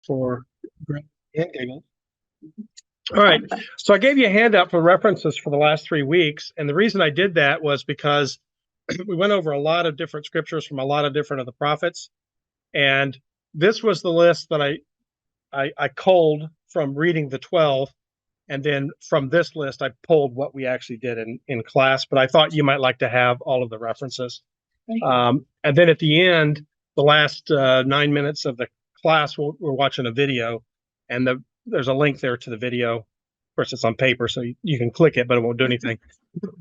for grit and giggles. All right, so I gave you a handout for references for the last 3 weeks, and the reason I did that was because we went over a lot of different scriptures from a lot of different of the prophets, and this was the list that I culled from reading the 12, and then from this list I pulled what we actually did in class, but I thought you might like to have all of the references. And then at the end, the last 9 minutes of the class, we're watching a video, and there's a link there to the video. Of course, it's on paper, so you can click it, but it won't do anything.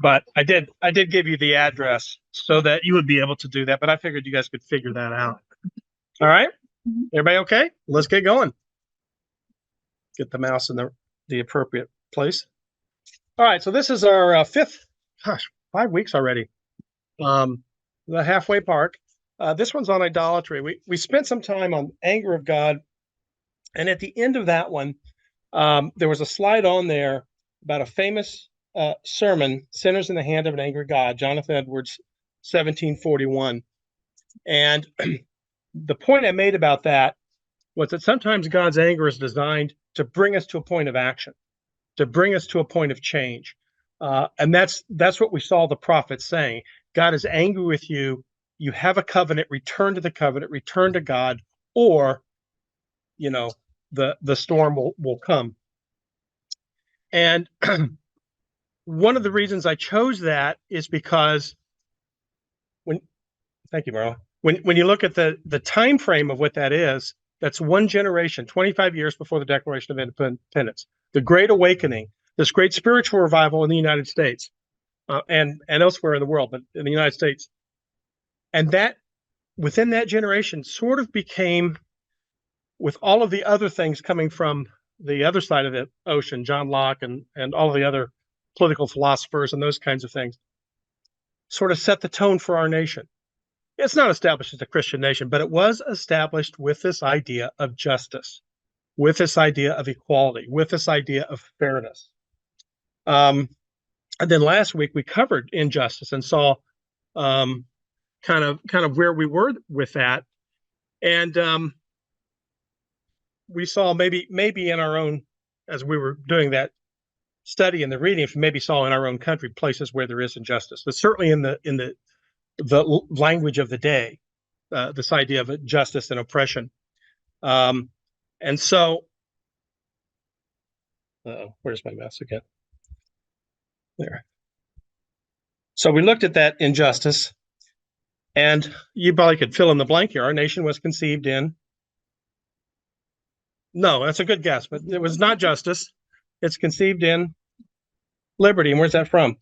But I did give you the address so that you would be able to do that, but I figured you guys could figure that out. All right? Everybody okay? Let's get going. Get the mouse in the appropriate place. All right, so this is our 5 weeks already. The halfway park. This one's on idolatry. We spent some time on anger of God, and at the end of that one, there was a slide on there about a famous sermon, Sinners in the Hand of an Angry God, Jonathan Edwards, 1741. And the point I made about that was that sometimes God's anger is designed to bring us to a point of action, to bring us to a point of change. And that's what we saw the prophets saying. God is angry with you. You have a covenant, return to the covenant, return to God, or, the storm will come. And one of the reasons I chose that is because thank you, Marla. When you look at the time frame of what that is, that's one generation, 25 years before the Declaration of Independence, the Great Awakening, this great spiritual revival in the United States, and elsewhere in the world, but in the United States. And that, within that generation, sort of became, with all of the other things coming from the other side of the ocean, John Locke and all of the other political philosophers and those kinds of things, sort of set the tone for our nation. It's not established as a Christian nation, but it was established with this idea of justice, with this idea of equality, with this idea of fairness. And then last week we covered injustice and saw kind of where we were with that, and we saw maybe in our own, as we were doing that study and the reading, maybe saw in our own country places where there is injustice, but certainly in the language of the day, this idea of justice and oppression. And so, where's my mouse again? There. So we looked at that injustice, and you probably could fill in the blank here. Our nation was conceived in. No, that's a good guess, but it was not justice. It's conceived in liberty. And where's that from?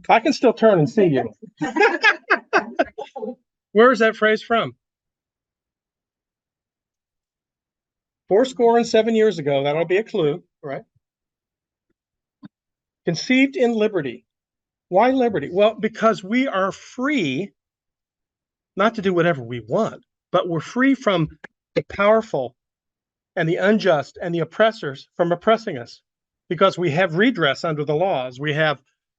I can still turn and see you. Where is that phrase from? fourscore and 7 years ago. That'll be a clue, right? Conceived in liberty. Why liberty? Well, because we are free not to do whatever we want, but we're free from the powerful and the unjust and the oppressors from oppressing us, because we have redress under the laws. We have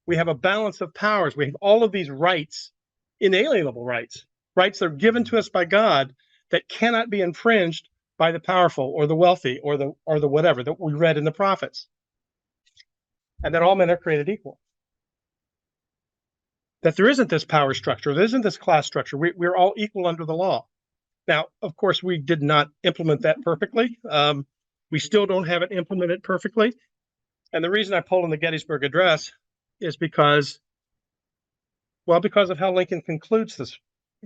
a balance of powers. We have all of these rights, inalienable rights that are given to us by God that cannot be infringed by the powerful or the wealthy or the whatever that we read in the prophets. And that all men are created equal. That there isn't this power structure, there isn't this class structure. We're all equal under the law. Now, of course, we did not implement that perfectly. We still don't have it implemented perfectly. And the reason I pulled in the Gettysburg Address is because of how Lincoln concludes this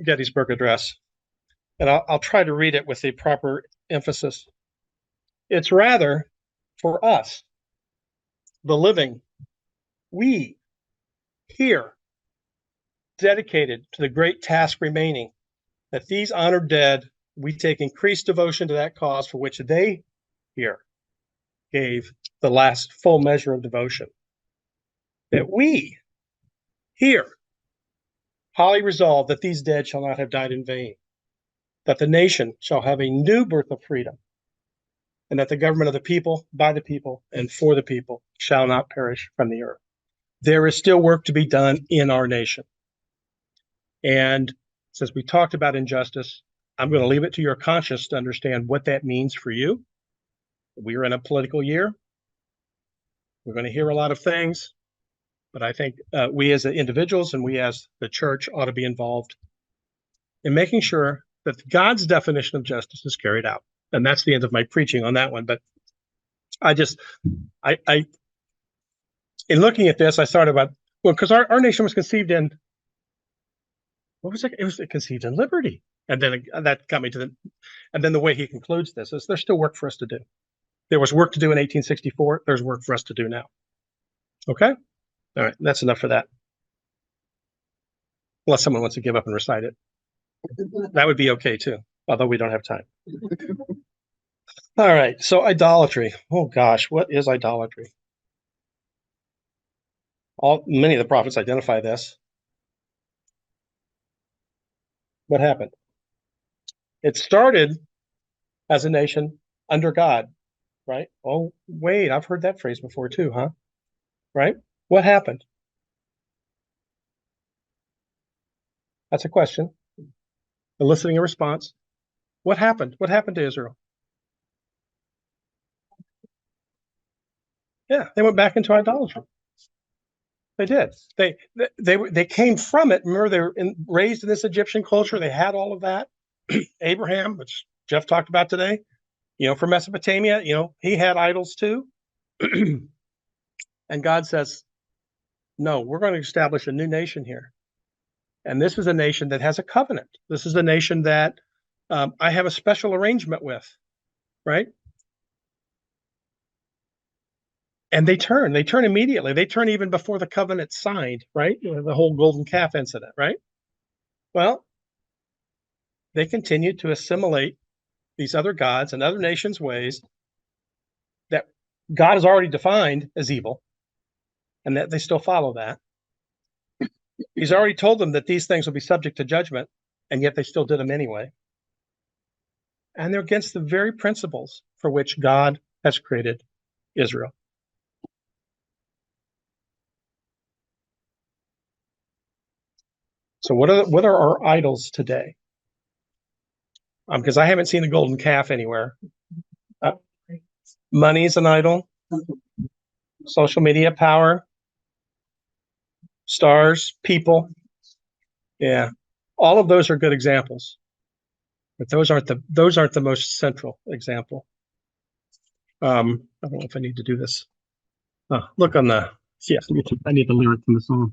Gettysburg Address. And I'll try to read it with the proper emphasis. It's rather for us, the living, we here, dedicated to the great task remaining, that these honored dead, we take increased devotion to that cause for which they here gave the last full measure of devotion. That we here highly resolve that these dead shall not have died in vain, that the nation shall have a new birth of freedom, and that the government of the people, by the people, and for the people shall not perish from the earth. There is still work to be done in our nation. And since we talked about injustice, I'm going to leave it to your conscience to understand what that means for you. We're in a political year. We're going to hear a lot of things, but I think we as individuals and we as the church ought to be involved in making sure that God's definition of justice is carried out. And that's the end of my preaching on that one. But I in looking at this, I thought about, well, because our nation was conceived in, what was it? It was conceived in liberty. And then that got me to and then the way he concludes this is there's still work for us to do. There was work to do in 1864. There's work for us to do now. Okay? All right. That's enough for that. Unless someone wants to give up and recite it. That would be okay too, although we don't have time. All right. So idolatry. Oh gosh, what is idolatry? Many of the prophets identify this. What happened? It started as a nation under God, right? Oh, wait, I've heard that phrase before too, huh? Right? What happened? That's a question. Eliciting a response. What happened? What happened to Israel? Yeah, they went back into idolatry. They did. They came from it. Remember, they were raised in this Egyptian culture. They had all of that. Abraham, which Jeff talked about today, from Mesopotamia, he had idols too. And God says, no, we're going to establish a new nation here. And this is a nation that has a covenant. This is a nation that I have a special arrangement with, right? And they turn immediately. They turn even before the covenant's signed, right? The whole golden calf incident, right? Well, they continue to assimilate these other gods and other nations' ways that God has already defined as evil, and that they still follow that. He's already told them that these things will be subject to judgment, and yet they still did them anyway. And they're against the very principles for which God has created Israel. So what are our idols today? Because I haven't seen a golden calf anywhere. Money is an idol. Social media, power, stars, people. Yeah, all of those are good examples, but those aren't the most central example. I don't know if I need to do this. Look on the yes. I need the lyric from the song.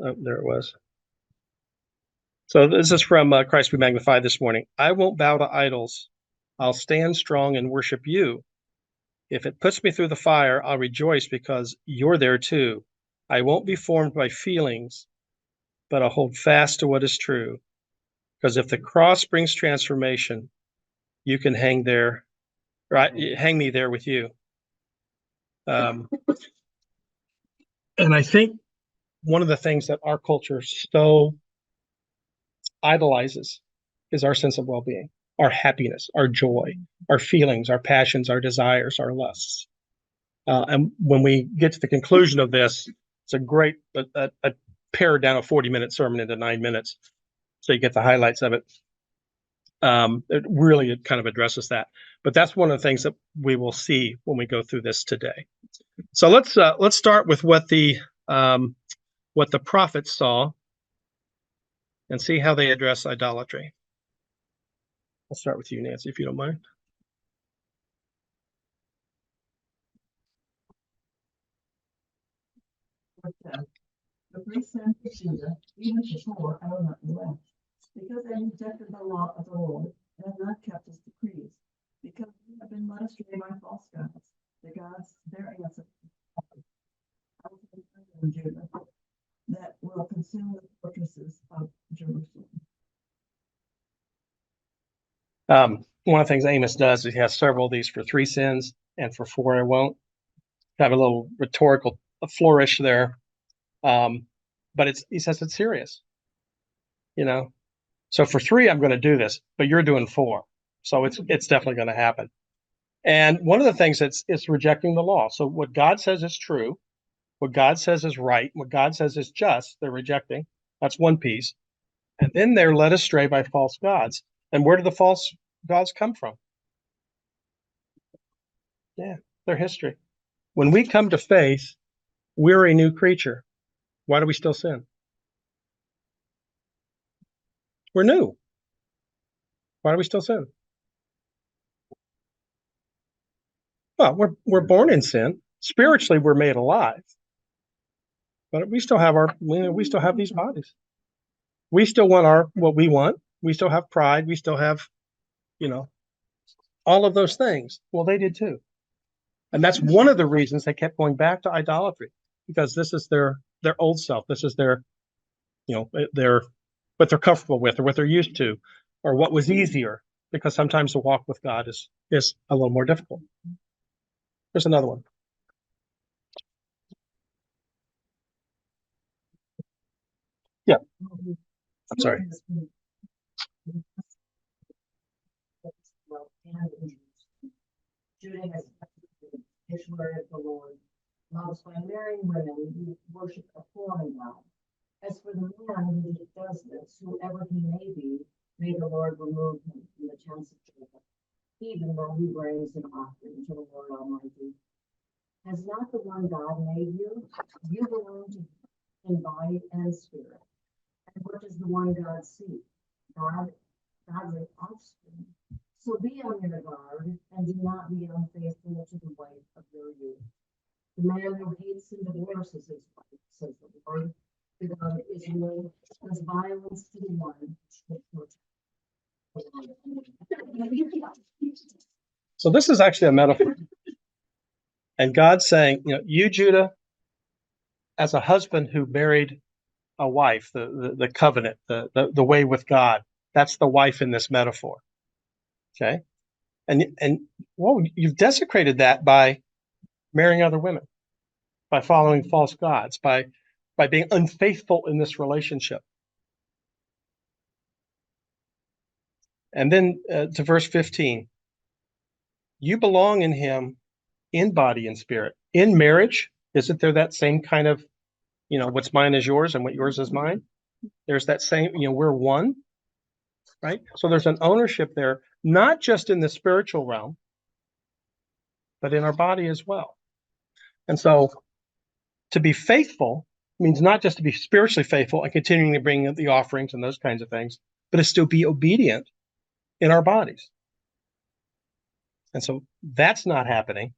There it was. So this is from Christ Be Magnified this morning. I won't bow to idols. I'll stand strong and worship you. If it puts me through the fire, I'll rejoice because you're there too. I won't be formed by feelings, but I'll hold fast to what is true. Because if the cross brings transformation, you can hang there, right? Hang me there with you. And I think one of the things that our culture so idolizes is our sense of well-being, our happiness, our joy, our feelings, our passions, our desires, our lusts. And when we get to the conclusion of this, it's a great pared down a 40-minute sermon into 9 minutes, so you get the highlights of it. It really kind of addresses that. But that's one of the things that we will see when we go through this today. So let's start with what the prophets saw and see how they address idolatry. I'll start with you, Nancy, if you don't mind. The priests and Judah, even before I went west, because they rejected the law of the Lord and have not kept his decrees, because they have been led astray by false gods, the gods their ancestors in Judah, that will consume the fortresses of Jerusalem. One of the things Amos does is he has several of these for 3 sins, and for 4 I won't. Have a little rhetorical flourish there. But he says it's serious, So for 3, I'm going to do this, but you're doing 4. So it's definitely going to happen. And one of the things it's rejecting the law. So what God says is true, What God says is right, what God says is just, they're rejecting. That's one piece. And then they're led astray by false gods. And where do the false gods come from? Yeah, their history. When we come to faith, we're a new creature. Why do we still sin? We're new. Why do we still sin? Well, we're born in sin. Spiritually, we're made alive, but we still have we still have these bodies. We still want what we want. We still have pride. We still have, you know, all of those things. Well, they did too, and that's one of the reasons they kept going back to idolatry, because this is their old self. This is their, their what they're comfortable with or what they're used to, or what was easier. Because sometimes the walk with God is a little more difficult. There's another one. Yeah. I'm sorry. Judah has the sanctuary of the Lord, loves by marrying women who worship a foreign god. As for the man who does this, whoever he may be, may the Lord remove him from the tents of Jacob, even though he brings an offering to the Lord Almighty. Has not the one God made you? You belong to him in body and spirit. And what does the one God seek? Godly offspring. So be on your guard and do not be unfaithful to the wife of your youth. The man who hates and divorces his wife, says the Lord, the God of Israel, does violence to the one. So this is actually a metaphor. And God's saying, you, Judah, as a husband who married a wife, the covenant, the way with God, that's the wife in this metaphor. Okay. And well, you've desecrated that by marrying other women, by following false gods, by being unfaithful in this relationship. And then to verse 15, you belong in him in body and spirit. In marriage, isn't there that same kind of, what's mine is yours and what yours is mine? There's that same, we're one, right? So there's an ownership there, not just in the spiritual realm, but in our body as well. And so to be faithful means not just to be spiritually faithful and continuing to bring the offerings and those kinds of things, but to still be obedient in our bodies. And so that's not happening.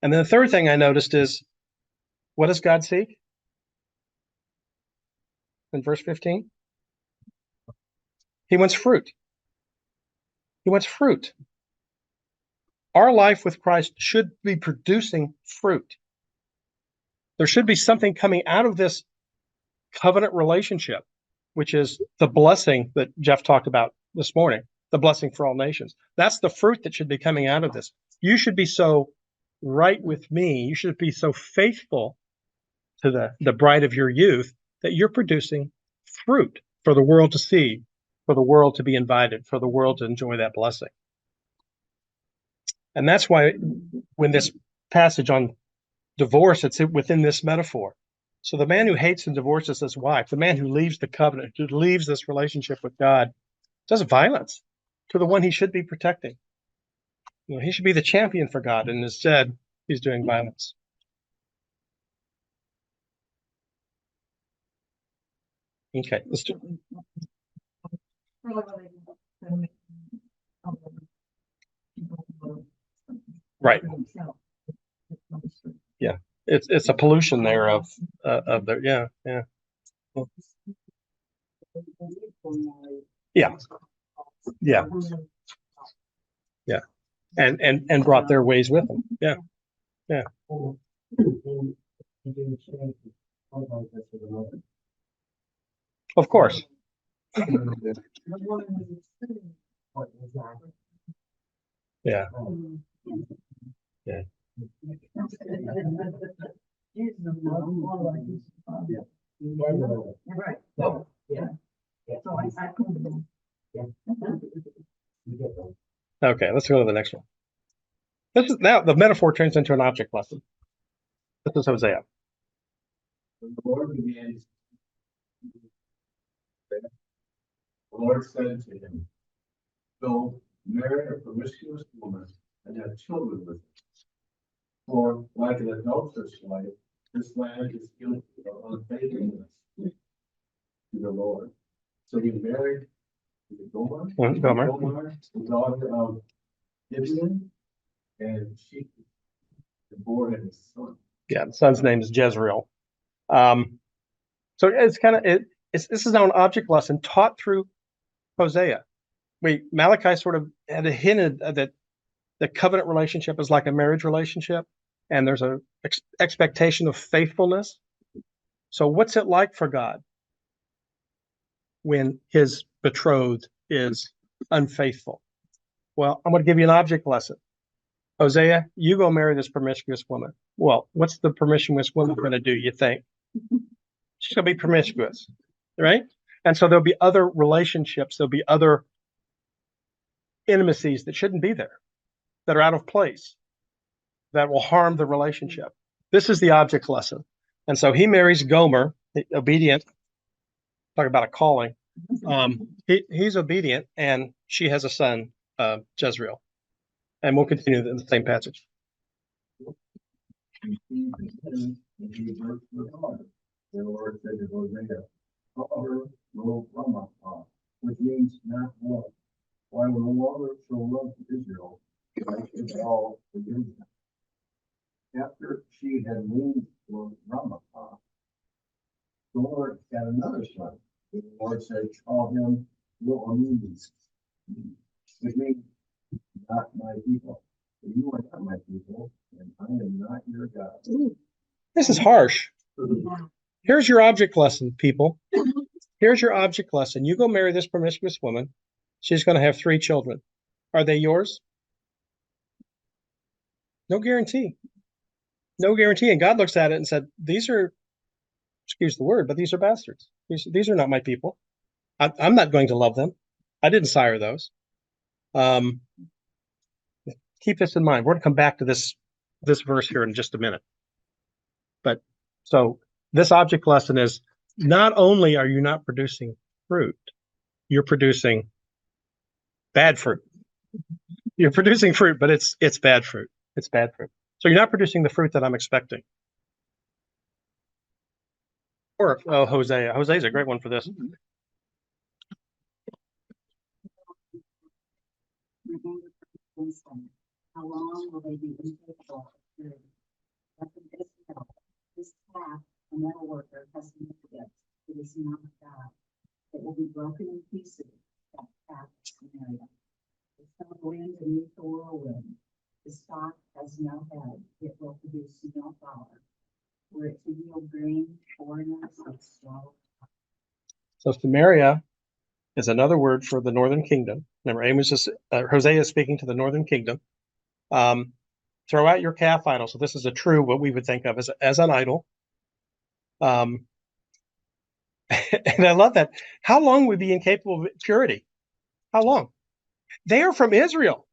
And then the third thing I noticed is, what does God seek? In verse 15, he wants fruit. He wants fruit. Our life with Christ should be producing fruit. There should be something coming out of this covenant relationship, which is the blessing that Jeff talked about this morning, the blessing for all nations. That's the fruit that should be coming out of this. You should be so right with me. You should be so faithful to the bride of your youth that you're producing fruit for the world to see, for the world to be invited, for the world to enjoy that blessing. And that's why when this passage on divorce, it's within this metaphor. So the man who hates and divorces his wife, the man who leaves the covenant, who leaves this relationship with God, does violence to the one he should be protecting. He should be the champion for God, and instead he's doing violence. Okay, let's do. Right. Yeah, it's a pollution there of the yeah. Yeah, and brought their ways with them. Yeah. Of course. Yeah. Okay, let's go to the next one. This is now the metaphor turns into an object lesson. This is Hosea. began. The Lord said to him, "Go marry a promiscuous woman and have children with her. For like an adulterous wife, this land is guilty of unfaithfulness to the Lord." So he married Gomer, Gomer. the daughter of Gibeon, and she bore him a son. Yeah, the son's name is Jezreel. So it's kind of this is now an object lesson taught through Hosea. Malachi sort of had hinted that the covenant relationship is like a marriage relationship, and there's a expectation of faithfulness. So what's it like for God when his betrothed is unfaithful? Well, I'm going to give you an object lesson. Hosea, you go marry this promiscuous woman. Well, what's the promiscuous woman going to do, you think? She's going to be promiscuous, right? And so there'll be other relationships, there'll be other intimacies that shouldn't be there, that are out of place, that will harm the relationship. This is the object lesson. And so he marries Gomer, obedient. Talk about a calling. He's obedient, and she has a son, Jezreel. And we'll continue in the same passage. The Lord said to Hosea, "Call her Lo-Ruhamah," which means not love. For I will no longer show love to Israel, like it's all forgiven. After she had moved for Ramah, the Lord had another son. The Lord said, "Call him Lo-Ammi," which means not my people. For you are not my people, and I am not your God. This is harsh. Here's your object lesson, people. Here's your object lesson. You go marry this promiscuous woman. She's going to have 3 children. Are they yours? No guarantee. No guarantee. And God looks at it and said, these are, excuse the word, but these are bastards. These are not my people. I'm not going to love them. I didn't sire those. Keep this in mind. We're going to come back to this verse here in just a minute. But so this object lesson is, not only are you not producing fruit, you're producing bad fruit. You're producing fruit, but it's bad fruit. It's bad fruit. So you're not producing the fruit that I'm expecting. Or Hosea. Hosea's a great one for this. How long will they be incapable of purity? But for this help, this path, a metal worker has to make it. It is not God. It will be broken in pieces. That path of Samaria. The south wind and meet the whirlwind. The stalk has no head. It will produce no flower. Were it to yield grain, foreigners would swallow. So Samaria is another word for the northern kingdom. Remember, Hosea is speaking to the northern kingdom. Throw out your calf idol. So this is what we would think of as an idol. And I love that. How long would be incapable of purity? How long? They are from Israel.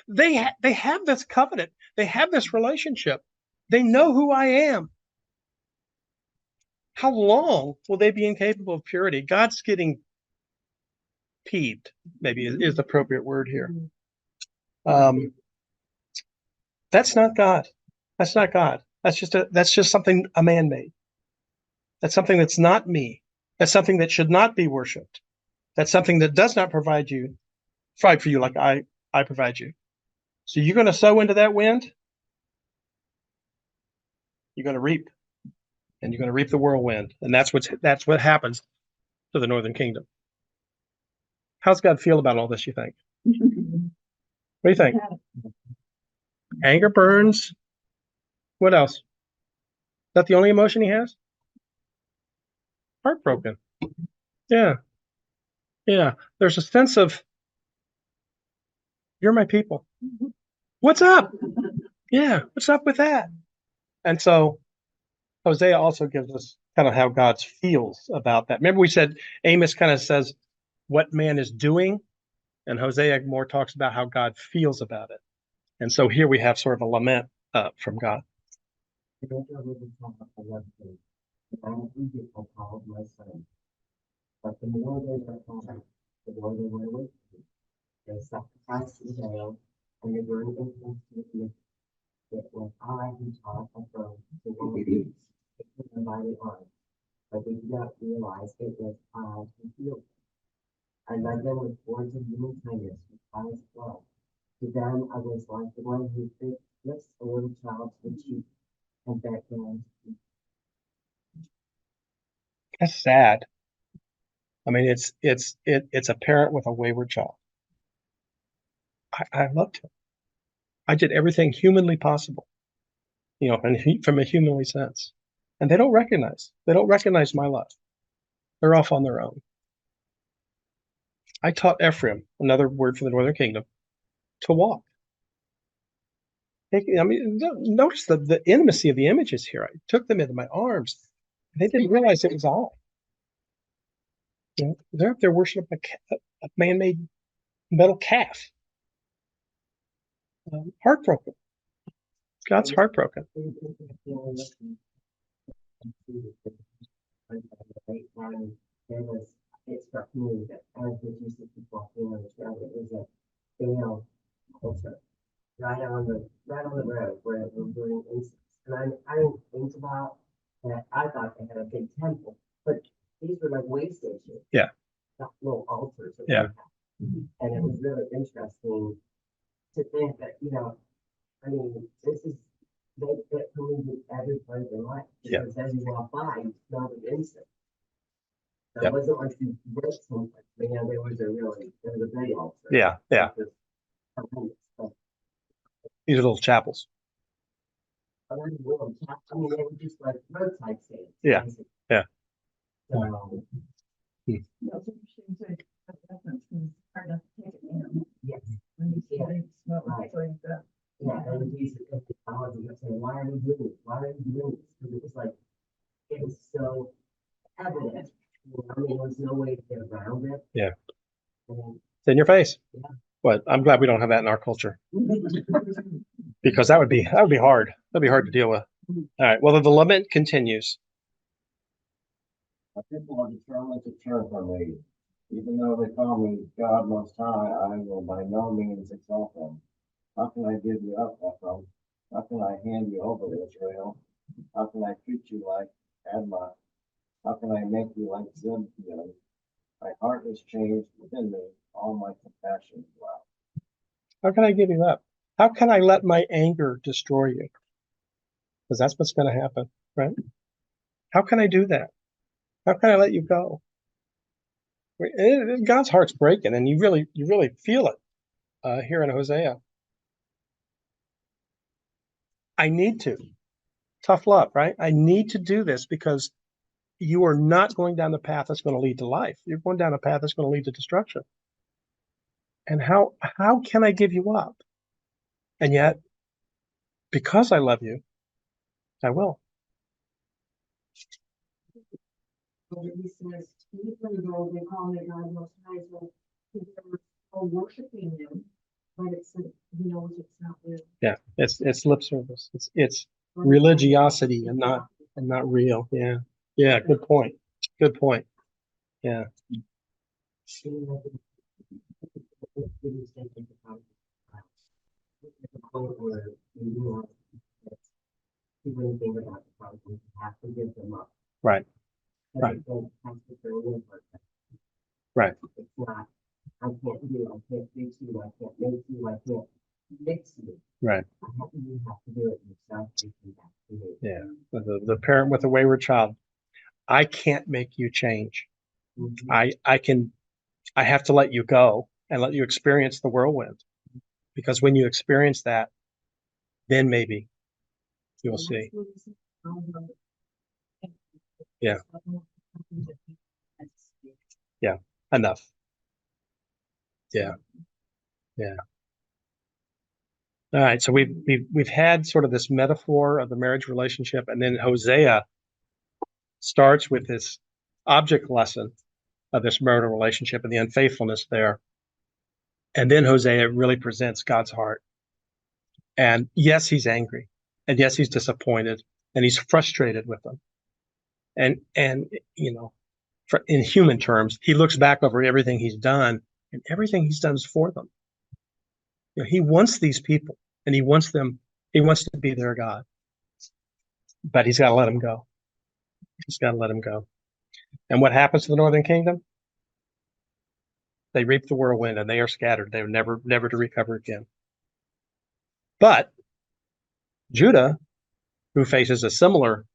They have this covenant. They have this relationship. They know who I am. How long will they be incapable of purity? God's getting peeved, maybe is the appropriate word here. That's not God. That's not God. That's just something a man made. That's something that's not me. That's something that should not be worshipped. That's something that does not provide for you like I provide you. So you're going to sow into that wind. You're going to reap, and you're going to reap the whirlwind, and that's what happens to the northern kingdom. How's God feel about all this, you think? What do you think? Anger burns. What else? Is that the only emotion he has? Heartbroken. Yeah. Yeah. There's a sense of, you're my people. What's up? Yeah. What's up with that? And so Hosea also gives us kind of how God feels about that. Remember we said Amos kind of says what man is doing, and Hosea more talks about how God feels about it. And so here we have sort of a lament from God. I'm eager for all of my sons. But the more they were called, the more they went away from me. They sacrificed to Baal, and they burned incense to the It was I who taught a throne to all these, taking them by the arm. But they did not realize it was I who healed them. I led them with words of human kindness, with eyes of love. To them I was like the one who lifts a little child to the cheek and back down. That's sad. I mean, it's a parent with a wayward child. I loved him. I did everything humanly possible, and from a humanly sense. And they don't recognize my love. They're off on their own. I taught Ephraim, another word for the northern kingdom, to walk. I mean, notice the intimacy of the images here. I took them into my arms. They didn't realize it was I. They're up there worshiping a man-made metal calf. Heartbroken. God's heartbroken. It struck me that as the Jesus was walking on the trail, it was a Baal culture right on the road where it was doing incense. And I didn't think about that. I thought they had a big temple, but these were like way stations. Yeah. Not little altars. Yeah. And it was really interesting to think that, I mean, this is they believe in every part of their life. Yeah. Because as you walk by, you smell the incense. So Yep. it wasn't like you went someplace. There was a big altar. Yeah. But These are little chapels. around the world, I mean, they were just like roadside stands. Yeah. basically. Yeah. So, It's interesting to, that reference, because it's hard not to take it in. yes, When you see Yeah. it, it's not Right. like that. yeah, and these technology, you're saying, why are we doing this? Why are we doing this? Because it was like, it was so evident. I mean, there was no way to get around it. Yeah. And It's in your face. Yeah. But I'm glad we don't have that in our culture, because that would be hard. That'd be hard to deal with. All right. Well, the lament continues. My people are determined to turn from me. Even though they call me God Most High, I will by no means exalt them. How can I give you up, Ephraim? How can I hand you over, Israel? How can I treat you like Admah? How can I make you like Zebulun? My heart is changed within me, all my compassion go out. How can I give you up? How can I let my anger destroy you? Because that's what's going to happen, right? How can I do that? How can I let you go? God's heart's breaking, and you really feel it here in Hosea. I need to. Tough love, right? I need to do this because you are not going down the path that's going to lead to life. You're going down a path that's going to lead to destruction. And how can I give you up? And yet, because I love you, I will. But he says, even though they call me God Most High, so they're all worshiping him, but it's, he knows it's not real. Yeah, it's lip service. It's religiosity and not real. Yeah. Yeah, good point. Good point. Yeah. Anything about the problem, you have to give them up. Right. Right. Everything has to go in for that. Right. It's not, I can't fix you, I can't make you, I can't fix you. Right. You have to do it yourself. You have to do it. Yeah. The parent with a wayward child. I can't make you change. Mhm. I have to let you go and let you experience the whirlwind. Because when you experience that, then maybe you'll see. Yeah. Yeah. Enough. Yeah. Yeah. All right. So we've had sort of this metaphor of the marriage relationship, and then Hosea starts with this object lesson of this marital relationship and the unfaithfulness there. And then Hosea really presents God's heart. And yes, he's angry. And yes, he's disappointed. And he's frustrated with them. And you know, in human terms, he looks back over everything he's done, and everything he's done is for them. You know, he wants these people, and he wants to be their God. But he's got to let them go. He's got to let them go. And what happens to the northern kingdom? They reap the whirlwind, and they are scattered. They're never to recover again. But Judah, who faces a similar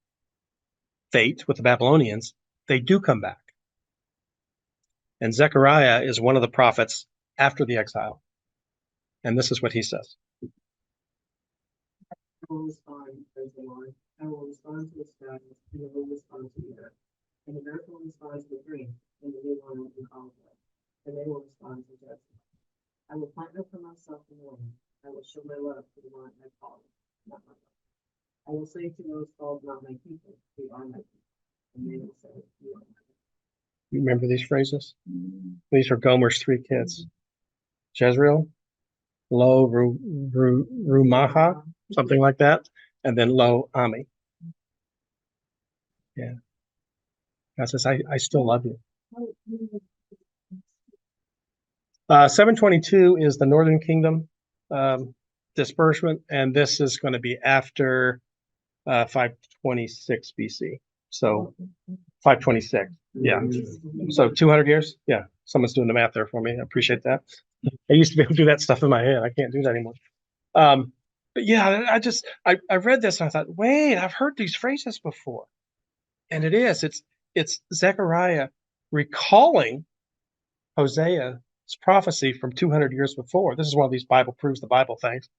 fate with the Babylonians, they do come back. And Zechariah is one of the prophets after the exile. And this is what he says. I will respond, says the Lord. I will respond to the skies, and it will respond to the earth. And the earth will respond to the green, and the new one will be called forth. And they will respond to judgment. I will plant them for myself in the land. I will show my love to the one I called, not my love. I will say to those called not my people, we are my people. And they will say, you are my people. You remember these phrases? These are Gomer's three kids. Jezreel, Lo Rumaha, something like that, and then Lo Ami. Yeah. God says, I still love you. 722 is the Northern Kingdom disbursement, and this is going to be after 526 BC. So 526, yeah. So 200 years? Yeah. Someone's doing the math there for me. I appreciate that. I used to be able to do that stuff in my head. I can't do that anymore. But yeah, I read this and I thought, wait, I've heard these phrases before. And it's Zechariah recalling Hosea's prophecy from 200 years before. This is one of these Bible proves the Bible things.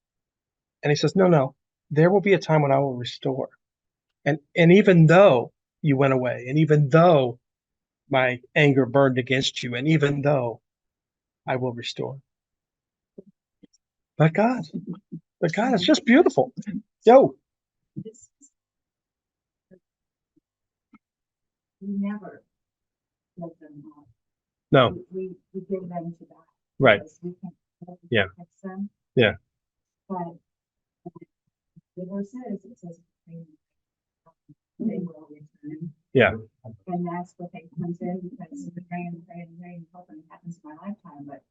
And he says, no, there will be a time when I will restore. And even though you went away, and even though my anger burned against you, and even though I will restore. But God, it's just beautiful. Yo. We never let them off. No. We give them to God. Right. We can Yeah. fix them. Yeah. But the verse says they will return. Yeah. And that's what they comes in because the rain, hoping it happens in my lifetime, but.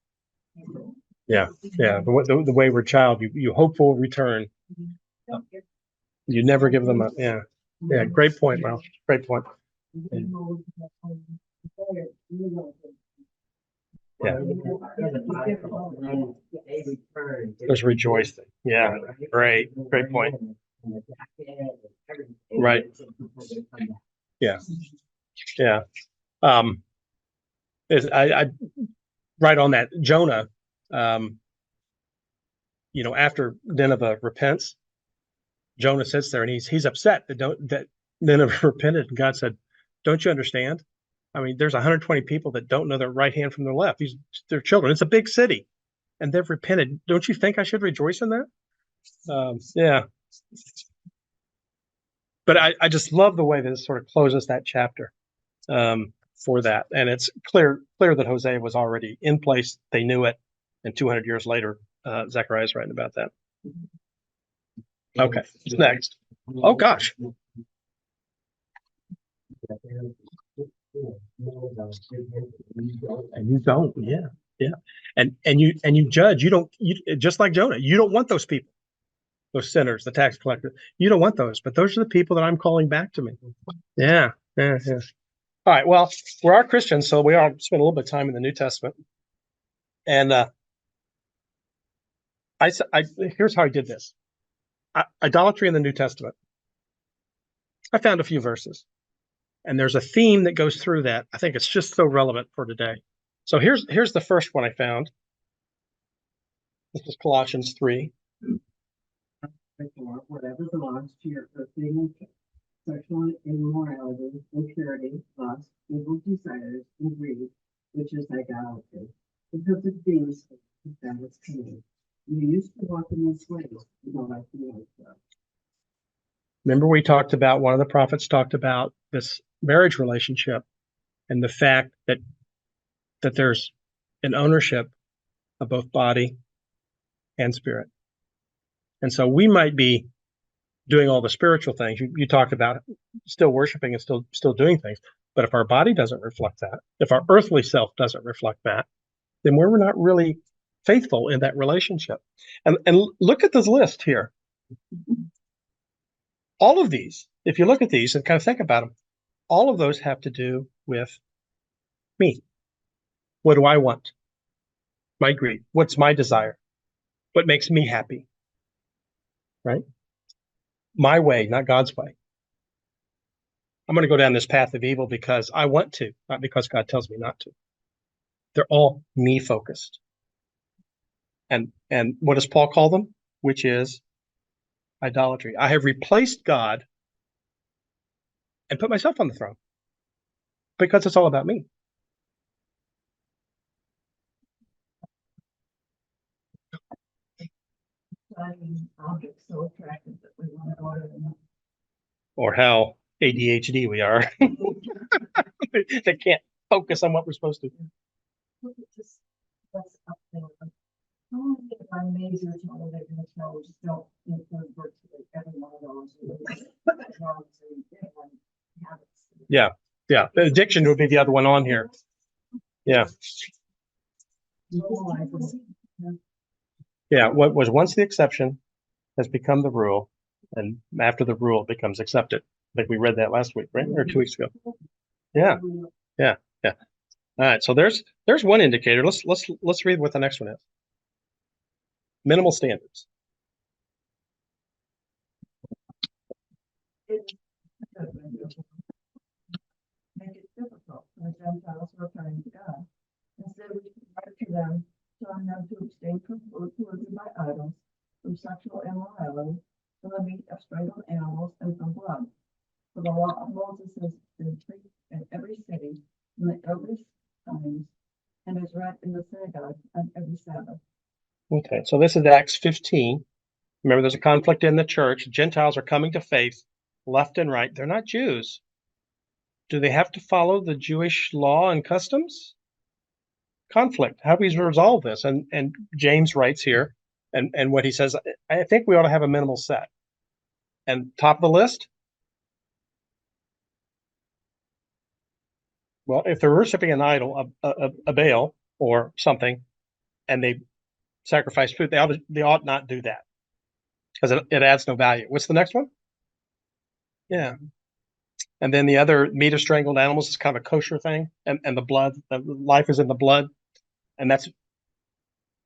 Yeah. The wayward child, you hope for return. You never give them up. Yeah. Yeah. Great point, Ralph. Great point. Yeah. There's rejoicing. Yeah. Great point. Right. Yeah. Yeah. I right on that. Jonah, after Nineveh repents, Jonah sits there and he's upset that Nineveh repented, and God said, "Don't you understand? I mean, there's 120 people that don't know their right hand from their left. They're children. It's a big city, and they've repented. Don't you think I should rejoice in that?" Yeah. But I just love the way that it sort of closes that chapter for that, and it's clear that Hosea was already in place. They knew it, and 200 years later, Zechariah is writing about that. Okay, what's next? Oh gosh. And you don't, yeah. And you judge. You just like Jonah. You don't want those people, those sinners, the tax collector. You don't want those, but those are the people that I'm calling back to me. Yeah. All right. Well, we are Christians, so we all spend a little bit of time in the New Testament. And here's how I did this. Idolatry in the New Testament. I found a few verses, and there's a theme that goes through that. I think it's just so relevant for today. So here's the first one I found. This is Colossians 3. Whatever belongs to your earthly nature, sexual immorality, impurity, lust, evil desires, and greed, which is idolatry. Because of these, that is coming. You used to walk in these ways, you don't like the old stuff. Remember, one of the prophets talked about this marriage relationship and the fact that there's an ownership of both body and spirit. And so we might be doing all the spiritual things. You talked about still worshiping and still doing things. But if our body doesn't reflect that, if our earthly self doesn't reflect that, then we're not really faithful in that relationship. And look at this list here. All of these, if you look at these and kind of think about them, all of those have to do with me. What do I want? My greed. What's my desire? What makes me happy? Right? My way, not God's way. I'm going to go down this path of evil because I want to, not because God tells me not to. They're all me focused. And what does Paul call them? Which is idolatry. I have replaced God and put myself on the throne because it's all about me. Finding objects so attractive that we want to order them. Or how ADHD we are. They can't focus on what we're supposed to. Just, that's up there. How many of my major television shows don't include virtually every one of those? Yeah. Yeah. The addiction would be the other one on here. Yeah. Yeah. What was once the exception has become the rule. And after the rule, it becomes accepted. I think we read that last week, right? Or 2 weeks ago. Yeah. Yeah. Yeah. All right. So there's one indicator. Let's read what the next one is. Minimal standards. Make it difficult for the Gentiles who are turning to God. Instead, we should write to them, telling them to abstain from food polluted by idols, from sexual immorality, from the meat of strangled animals, and from blood. For the law of Moses has been preached in every city, in the elders' times, and is read in the synagogue on every Sabbath. Okay. So this is Acts 15. Remember, there's a conflict in the church. Gentiles are coming to faith left and right. They're not Jews. Do they have to follow the Jewish law and customs? Conflict. How do we resolve this? And James writes here, and what he says, I think we ought to have a minimal set. And top of the list, well, if they're worshiping an idol, a Baal or something, and they sacrifice food, they ought not do that because it adds no value. What's the next one? Yeah. And then the other meat of strangled animals is kind of a kosher thing, and the blood, the life is in the blood, and I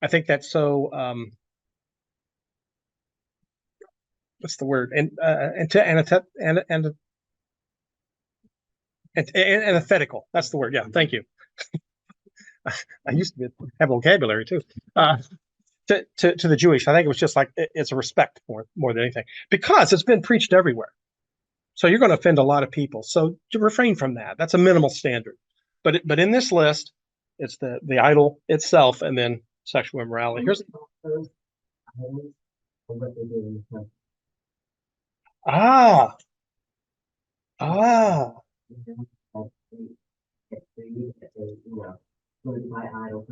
think that's so. What's the word? Antithetical. That's the word. Yeah, thank you. I used to have vocabulary too. To the Jewish, I think it was just like it's a respect more than anything because it's been preached everywhere. So you're going to offend a lot of people. So to refrain from that. That's a minimal standard. But in this list, it's the idol itself and then sexual immorality. Here's ah ah My idol,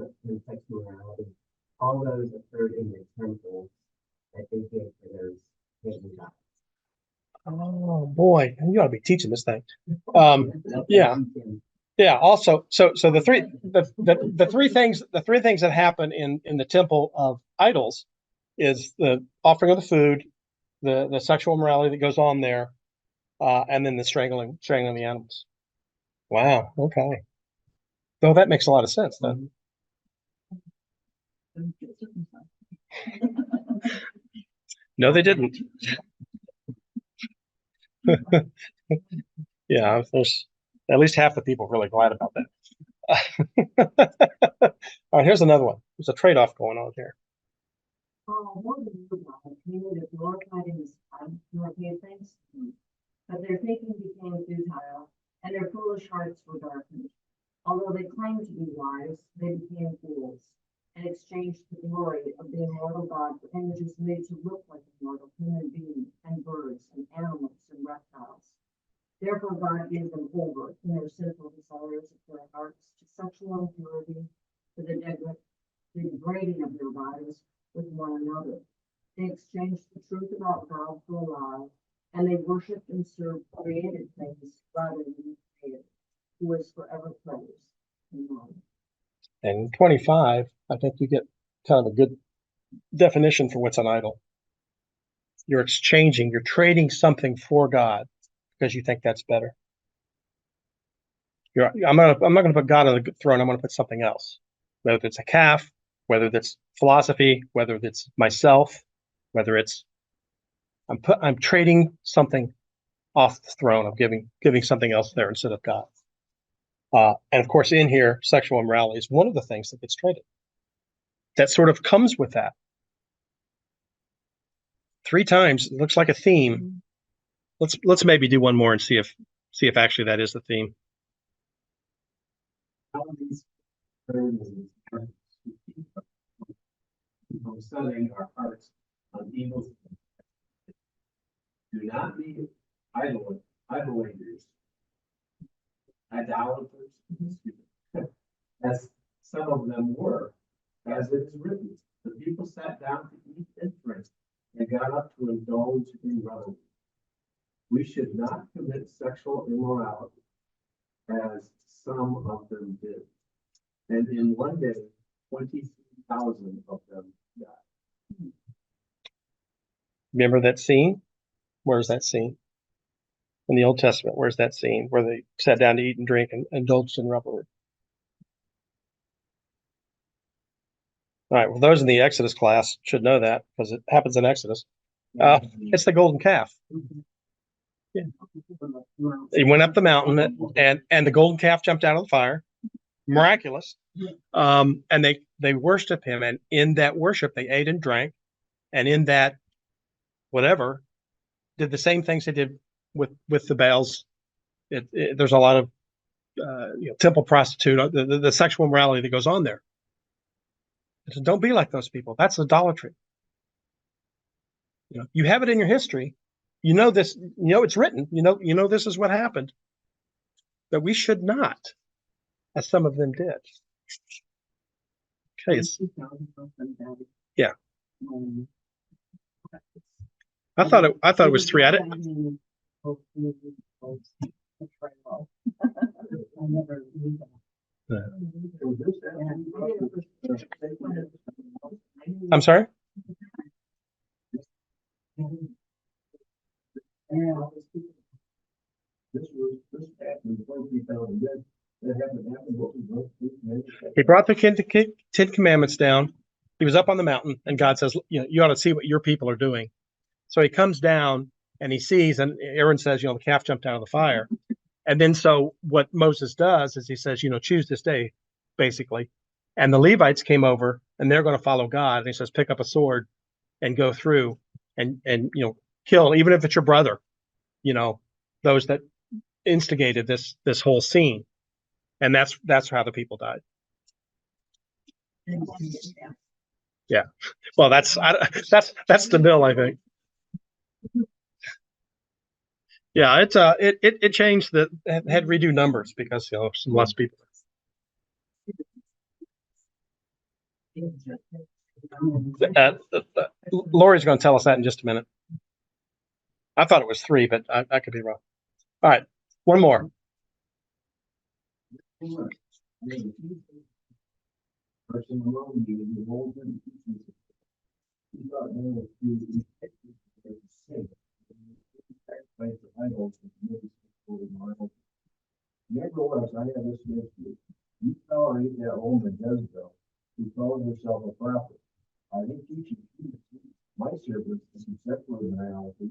sexual morality, all those occurred in the temples that they did for those pagan gods. oh boy, you ought to be teaching this thing. Yeah. Yeah. Also, so the three things that happen in the temple of idols is the offering of the food, the sexual morality that goes on there, and then the strangling the animals. Wow. Okay. So that makes a lot of sense then. No, they didn't. Yeah, there's at least half the people really glad about that. All right, here's another one. There's a trade-off going on here. More than you God, meaning that glorified in this time, nor gave thanks to him. But their thinking became futile, and their foolish hearts were darkened. Although they claimed to be wise, they became fools, and exchanged the glory of the immortal God for images made to look like immortal human beings, and birds, and animals, and reptiles. Therefore God gave them over in their sinful desires of their hearts to sexual impurity, to the degrading of their bodies with one another. They exchanged the truth about God for a lie, and they worshiped and served created things rather than the Creator, who is forever praised. Amen. And in 25, I think you get kind of a good definition for what's an idol. You're exchanging, you're trading something for God because you think that's better. I'm not going to put God on the throne. I'm going to put something else, whether it's a calf, whether that's philosophy, whether it's myself, whether it's I'm trading something off the throne of giving something else there instead of God. And of course, in here, sexual immorality is one of the things that gets traded. That sort of comes with that. 3 times, it looks like a theme. Let's maybe do one more and see if actually that is the theme. How these burdens from setting our hearts on evil things. Do not be idolaters, as some of them were, as it is written. The people sat down to eat and drink, and got up to indulge in revelry. We should not commit sexual immorality, as some of them did. And in one day, 23,000 of them died. Remember that scene? Where's that scene? In the Old Testament, where's that scene where they sat down to eat and drink and indulged in revelry? All right, well, those in the Exodus class should know that because it happens in Exodus. It's the golden calf. Yeah. He went up the mountain and the golden calf jumped out of the fire. Miraculous. And they worshiped him, and in that worship they ate and drank, and in that whatever did the same things they did with the Baals. There's a lot of temple prostitute, the sexual immorality that goes on there. So don't be like those people. That's idolatry. You have it in your history. You know this. You know it's written. You know this is what happened. But we should not, as some of them did. Okay. Yeah. I thought it was 3. I didn't. I never knew that. I'm sorry. He brought the 10 commandments down. He was up on the mountain, and God says, you ought to see what your people are doing. So he comes down and he sees, and Aaron says, the calf jumped out of the fire. And then so what Moses does is he says, choose this day, basically. And the Levites came over and they're going to follow God. And he says, pick up a sword and go through and kill, even if it's your brother, those that instigated this whole scene. And that's how the people died. Yeah. Well, that's the bill, I think. Yeah, it changed had redo numbers because some less people. Lori's going to tell us that in just a minute. I thought it was 3, but I could be wrong. All right, one more. Nevertheless, I have this against you. You tolerate that woman Jezebel, who calls herself a prophet. I think you should teach my servants to be sexual immorality,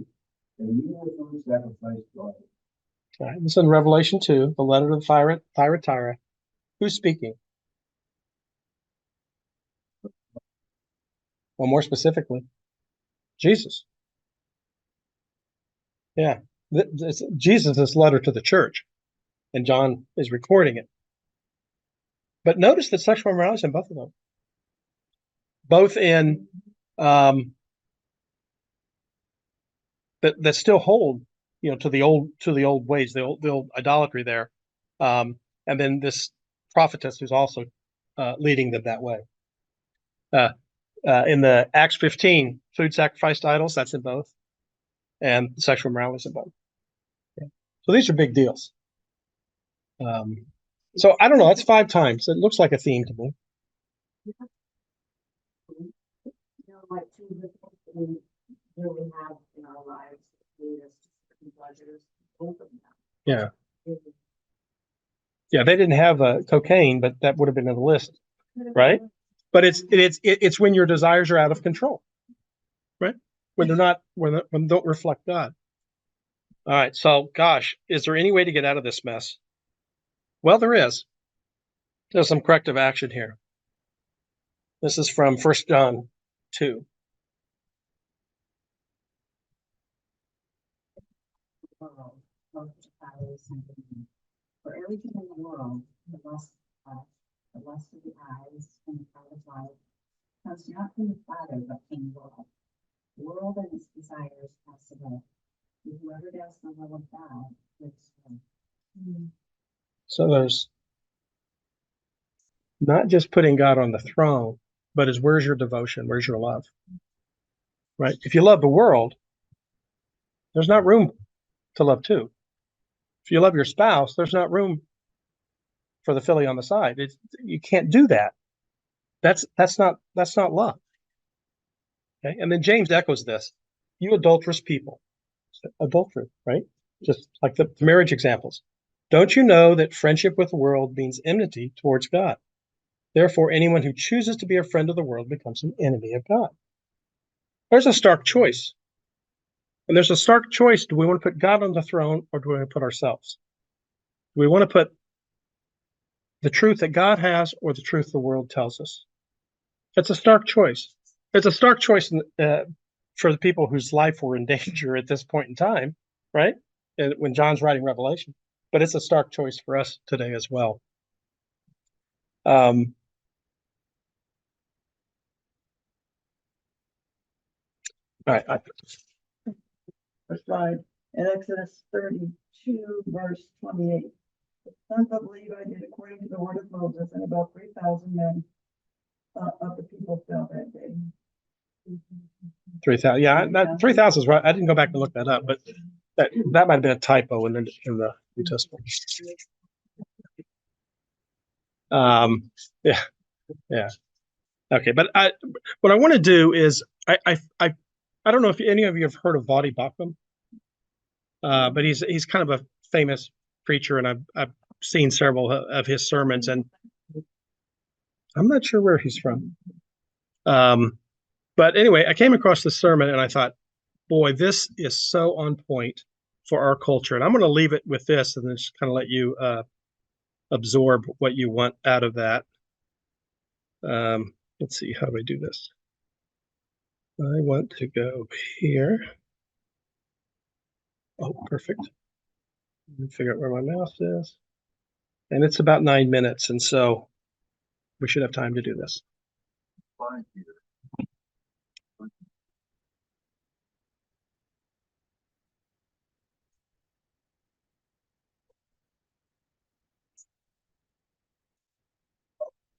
and you will food sacrifice to idols. All right, this is in Revelation 2, the letter to Thyatira. Who's speaking? Well, more specifically, Jesus. Yeah, Jesus' letter to the church, and John is recording it. But notice that sexual immorality is in both of them. Both in that still hold, to the old ways, the old idolatry there, and then this prophetess who's also leading them that way. In the Acts 15, food sacrificed to idols, that's in both. And sexual morality is in both. Yeah. So these are big deals. So I don't know, that's 5 times. It looks like a theme to me. You know, like two of the things that we really have in our lives, lead us to certain pleasures, both of them. Yeah. Yeah, they didn't have cocaine, but that would have been in the list, right? But it's when your desires are out of control, right? When they're not, when they don't reflect God. All right. So, gosh, is there any way to get out of this mess? Well, there is. There's some corrective action here. This is from 1 John 2. World, both the powers and dominion. For everything in the world, the lust of the flesh, the lust of the eyes, and the pride of life, comes not from the Father, but from the world. The world and its desires pass away. And whoever does the will of God lives forever. So there's not just putting God on the throne, but is where's your devotion? Where's your love? Right? If you love the world, there's not room to love two. If you love your spouse, there's not room for the filly on the side. You can't do that. That's not love. Okay. And then James echoes this: you adulterous people, adultery, right? Just like the marriage examples. Don't you know that friendship with the world means enmity towards God? Therefore, anyone who chooses to be a friend of the world becomes an enemy of God. There's a stark choice. And there's a stark choice. Do we want to put God on the throne or do we want to put ourselves? Do we want to put the truth that God has or the truth the world tells us? It's a stark choice. It's a stark choice for the people whose life were in danger at this point in time, right? And when John's writing Revelation. But it's a stark choice for us today as well. All right. Verse 5, in Exodus 32, verse 28. The sons of Levi did according to the word of Moses, and about 3,000 men of the people fell that day. 3,000. Yeah, 3,000 is right. I didn't go back and look that up, but that might have been a typo in the New Testament. Yeah, yeah. Okay, but what I want to do is I don't know if any of you have heard of Vadi Bakum, but he's kind of a famous preacher, and I've seen several of his sermons, and I'm not sure where he's from. But anyway, I came across this sermon, and I thought, boy, this is so on point for our culture, and I'm going to leave it with this, and then just kind of let you absorb what you want out of that. Let's see, how do I do this? I want to go here. Oh, perfect. Figure out where my mouse is. And it's about 9 minutes, and so we should have time to do this. Fine, Peter.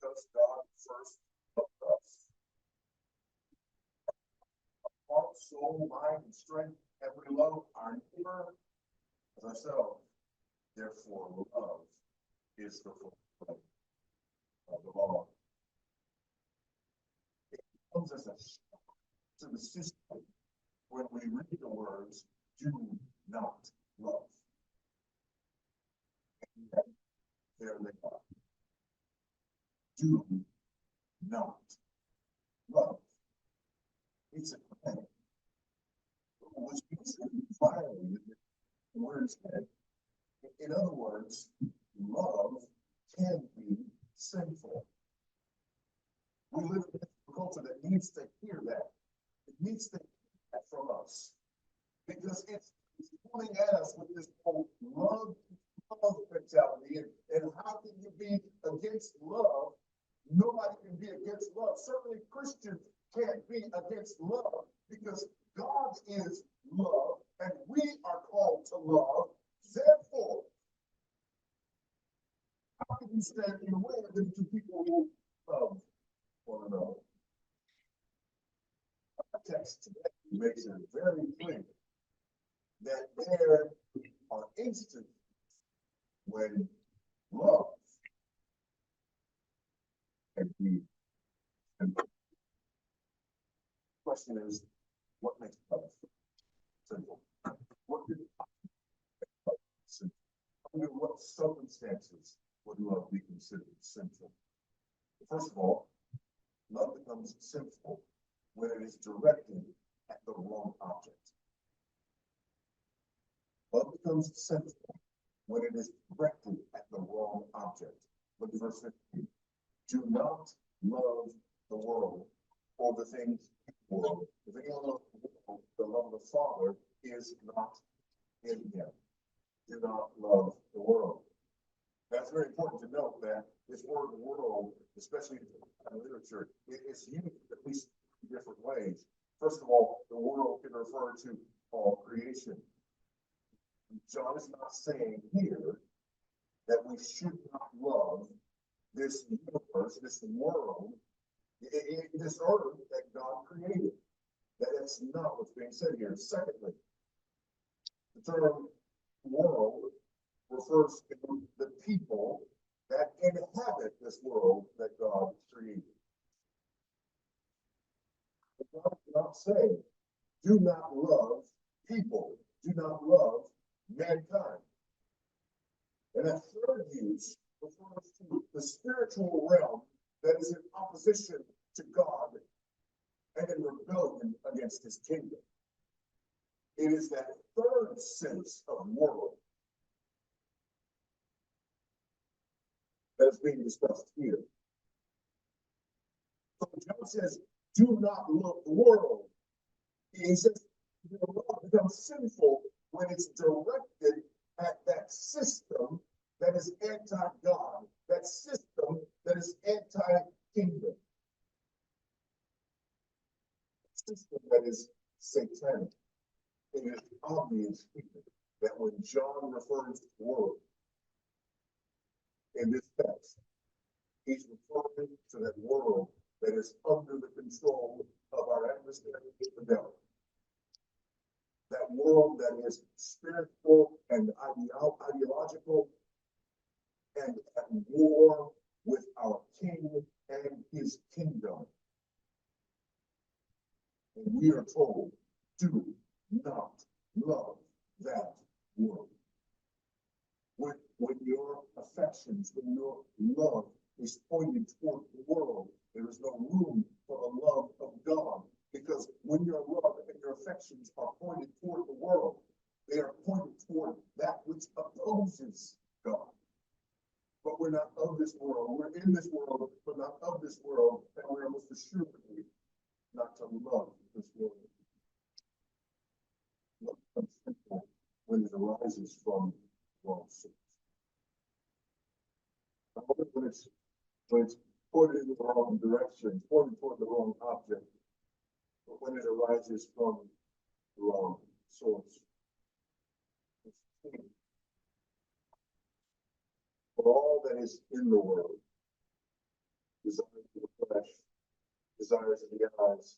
Does God first love us? Heart, soul, mind, and strength, and we love our neighbor as ourselves. Therefore, love is the fulfillment of the law. It comes as a shock to the system when we read the words, do not love. And yet, there they are. Do not love. It's a command, which means that you violated the word said. In other words, love can be sinful. We live in a culture that needs to hear that. It needs to hear that from us. Because it's coming at us with this whole love mentality. And how can you be against love? Nobody can be against love. Certainly Christians can't be against love because God is love and we are called to love. Therefore, how can you stand in the way of the two people who love one another? text today makes it very clear that there are instances when love can be. And the question is, what makes love sinful? What did love sinful? Under what circumstances would love be considered sinful? First of all, love becomes sinful when it is directed at the wrong object. Love becomes sinful when it is directed at the wrong object. Look at verse 15. Do not love the world or the things in the world. If anyone loves the world, the love of the Father is not in him. Do not love the world. That's very important to note that this word world, especially in literature, is used at least in different ways. First of all, the world can refer to all creation. John is not saying here that we should not love this universe, this world, this earth that God created. That's not what's being said here. Secondly, the term world refers to the people that inhabit this world that God created. God did not say, do not love people, do not love mankind. And that third use refers to the spiritual realm that is in opposition to God and in rebellion against his kingdom. It is that third sense of world that is being discussed here. So John says, do not love the world. He says, your love becomes sinful when it's directed at that system that is anti-God, that system that is anti-kingdom, system that is satanic. It is obvious that when John refers to the world in this text, he's referring to that world that is under the control of our adversary, the devil. That world that is spiritual and ideological and at war with our king and his kingdom. And we are told, do not love that world. When your affections, when your love is pointed toward the world, there is no room for the love of God. Because when your love and your affections are pointed toward the world, they are pointed toward that which opposes God. But we're not of this world. We're in this world, but not of this world. And we're most assuredly not to love this world. Love becomes simple when it arises from wrong source. When it's pointed in the wrong direction, pointed toward the wrong object, but when it arises from the wrong source. For all that is in the world, desires of the flesh, desires of the eyes,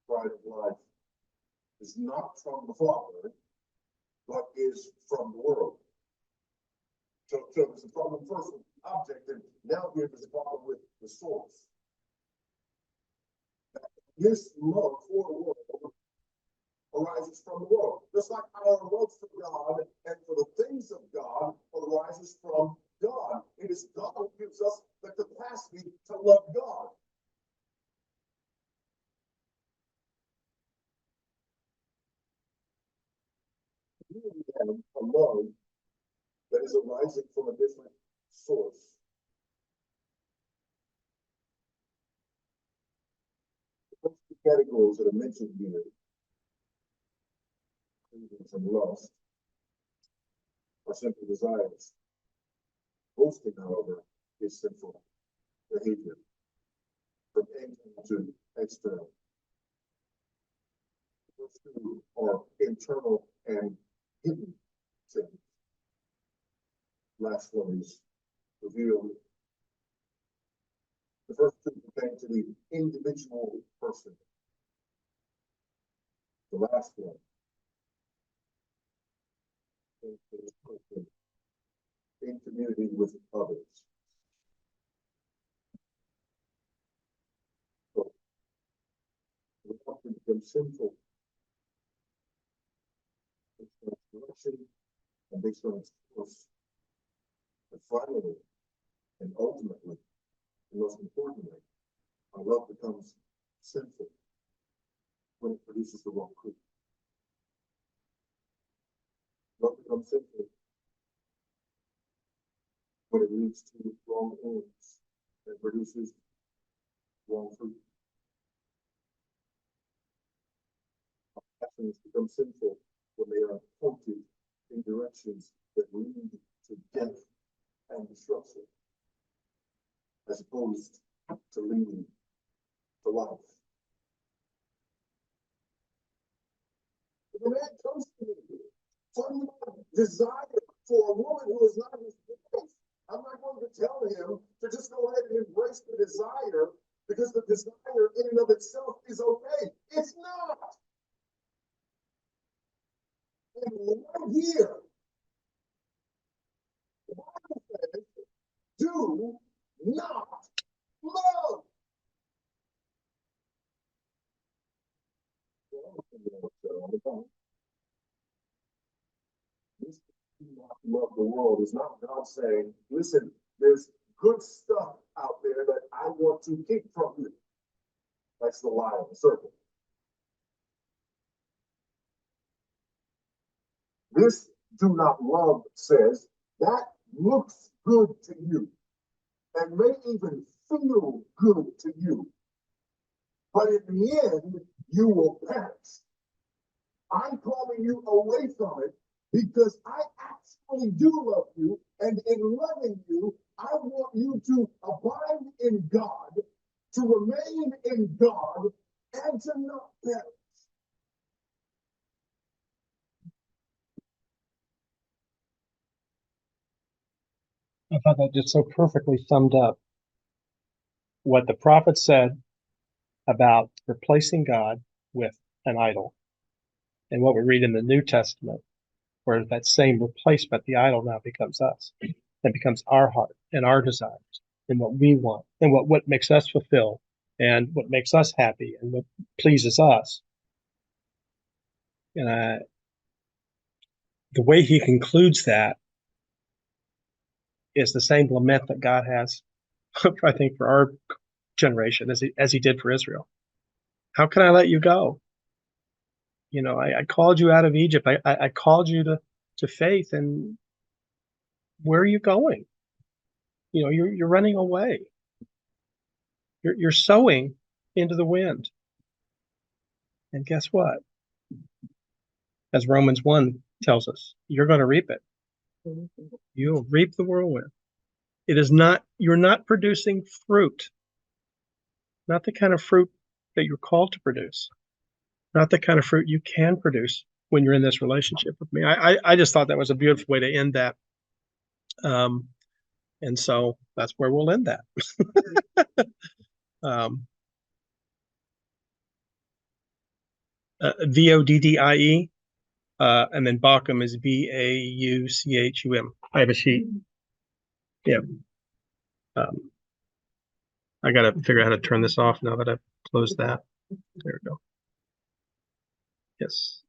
pride of life, is not from the Father, but is from the world. So there's a problem first with the object, and now here there's a problem with the source. This love for the world arises from the world. Just like our love for God and for the things of God arises from God. It is God who gives us the capacity to love God. We have a love that is arising from a different source. The first two categories that are mentioned here, from lust, are simple desires. Boasting, however, is sinful behavior, from internal to external. Those two are internal and hidden sins. Last one is revealed. The first two pertain to the individual person. The last one. In community with others. So, we often become sinful. Based on its direction and based on its course. And finally, and ultimately, and most importantly, our love becomes sinful when it produces the wrong fruit. Love becomes sinful when it leads to wrong ends and produces wrong fruit. Actions become sinful when they are pointed in directions that lead to death and destruction, as opposed to leading to life. If a man comes to me talking about desire for a woman who is not his wife, I'm not going to tell him to just go ahead and embrace the desire because the desire in and of itself is okay. It's not. And right here, the Bible says, do not love. This do not love the world is not God saying, listen, there's good stuff out there that I want to keep from you. That's the lie of the serpent. This do not love says that looks good to you and may even feel good to you. But in the end, you will perish. I'm calling you away from it because I actually do love you. And in loving you, I want you to abide in God, to remain in God, and to not perish. I thought that just so perfectly summed up what the prophet said about replacing God with an idol, and what we read in the New Testament, where that same replacement, the idol, now becomes us. It becomes our heart and our desires and what we want and what makes us fulfill and what makes us happy and what pleases us. And the way he concludes that is the same lament that God has, I think, for our generation as he did for Israel. How can I let you go? You know, I called you out of Egypt. I called you to faith, and where are you going? You know, you're running away. You're sowing into the wind. And guess what? As Romans 1 tells us, you're going to reap it. You'll reap the whirlwind. It is not, you're not producing fruit, not the kind of fruit that you're called to produce, not the kind of fruit you can produce when you're in this relationship with me. I just thought that was a beautiful way to end that. And so that's where we'll end that. Voddie, and then Bauchum is Bauchum. I have a sheet. Yeah. I got to figure out how to turn this off now that I've closed that. There we go. Yes.